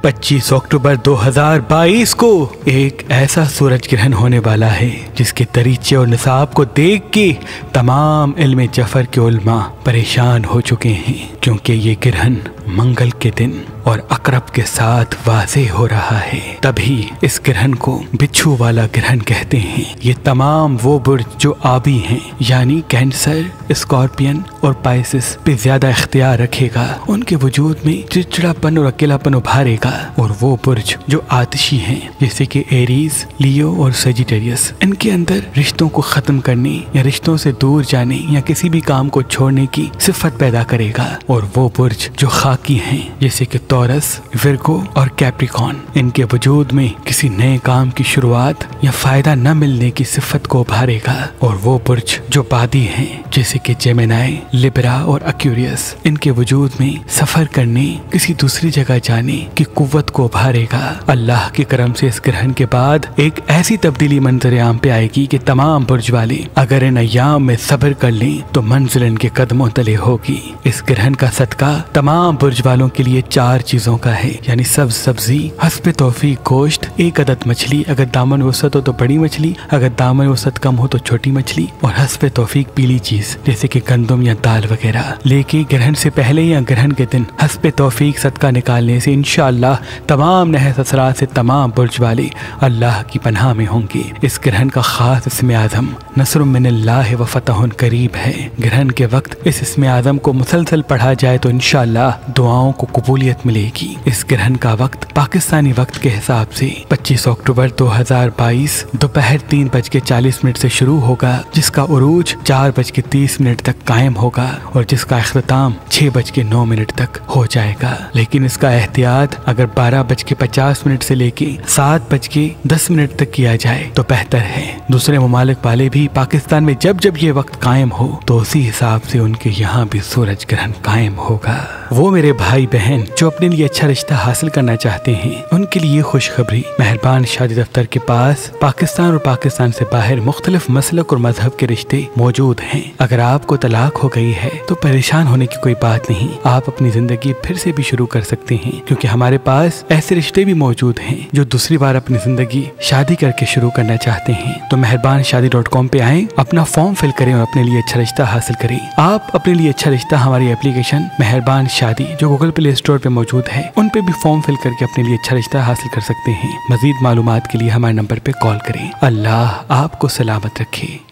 25 अक्टूबर 2022 को एक ऐसा सूरज ग्रहण होने वाला है जिसके तरीके और निसाब को देख के तमाम इल्म जफर के उल्मा परेशान हो चुके हैं, क्योंकि ये ग्रहण मंगल के दिन और अकरब के साथ वाज़े हो रहा है। तभी इस ग्रहण को बिच्छू वाला ग्रहण कहते हैं। ये तमाम वो बुर्ज जो आबी हैं, यानी कैंसर, स्कॉर्पियन और पाइसिस पे ज्यादा इख्तियार रखेगा, उनके वजूद में चिड़चिड़ापन और अकेलापन उभारेगा। और वो बुर्ज जो आतिशी हैं, जैसे कि एरीज, लियो और सजिटेरियस, इनके अंदर रिश्तों को खत्म करने या रिश्तों से दूर जाने या किसी भी काम को छोड़ने की सिफत पैदा करेगा। और वो बुर्ज जो खाकी हैं, जैसे कि टॉरस, विर्गो और कैप्रिकॉन, इनके वजूद में किसी नए काम की शुरुआत या फायदा न मिलने की सिफत को उभारेगा। और वो बुर्ज जो बादी हैं, जैसे कि जेमिनाई, लिब्रा और एक्वेरियस, इनके वजूद में सफर करने, किसी दूसरी जगह जाने की कुव्वत को उभारेगा। अल्लाह के करम से इस ग्रहण के बाद एक ऐसी तब्दीली मंजर आम पे आएगी कि तमाम बुर्ज वाले अगर इन अय्याम में सब्र कर लें तो मंजिल इनके कदमों तले होगी। इस ग्रहण का सदका तमाम बुर्ज वालों के लिए 4 चीजों का है, यानी सब्जी, हस्ब तौफीक गोश्त, 1 अदद मछली, अगर दामन वसत हो तो बड़ी मछली, अगर दामन वसत कम हो तो छोटी मछली, और हस्ब तौफीक पीली चीज जैसे कि गंदम या दाल वगैरह। लेकिन ग्रहण से पहले या ग्रहण के दिन हस्ब तौफीक सदका निकालने से इंशाअल्लाह तमाम नहस असरात से तमाम बुर्ज वाले अल्लाह की पनाह में होंगे। इस ग्रहण का खास इस्म आज़म नस्र मिनल्लाह व फतहुन करीब है। ग्रहण के वक्त इस इस्म आज़म को मुसलसल पढ़ा जाए तो इंशाअल्लाह दुआओं को कबूलियत मिलेगी। इस ग्रहण का वक्त पाकिस्तानी वक्त के हिसाब से 25 अक्टूबर 2022 दोपहर 3:40 से शुरू होगा, जिसका उरूज 4:30 तक कायम होगा और जिसका इख्तिताम 6:09 तक हो जाएगा। लेकिन इसका एहतियात अगर 12:50 से लेके 7:10 तक किया जाए तो बेहतर है। दूसरे ममालिक वाले भी पाकिस्तान में जब जब ये वक्त कायम हो तो उसी हिसाब से उनके यहाँ भी सूरज ग्रहण कायम होगा। वो मेरे भाई बहन जो अपने लिए अच्छा रिश्ता हासिल करना चाहते हैं, उनके लिए खुशखबरी, मेहरबान शादी दफ्तर के पास पाकिस्तान और पाकिस्तान से बाहर मुख्तलिफ मसलक और मजहब के रिश्ते मौजूद हैं। अगर आपको तलाक हो गई है तो परेशान होने की कोई बात नहीं, आप अपनी जिंदगी फिर से भी शुरू कर सकते हैं, क्योंकि हमारे पास ऐसे रिश्ते भी मौजूद हैं जो दूसरी बार अपनी जिंदगी शादी करके शुरू करना चाहते हैं। तो मेहरबान शादी.com पे आएं, अपना फॉर्म फिल करें और अपने लिए अच्छा रिश्ता हासिल करें। आप अपने लिए अच्छा रिश्ता हमारी एप्लीकेशन मेहरबान शादी जो गूगल प्ले स्टोर पे मौजूद है, उन पे भी फॉर्म फिल करके अपने लिए अच्छा रिश्ता हासिल कर सकते हैं। मजीद मालूमात के लिए हमारे नंबर पे कॉल करें। अल्लाह आपको सलामत रखे।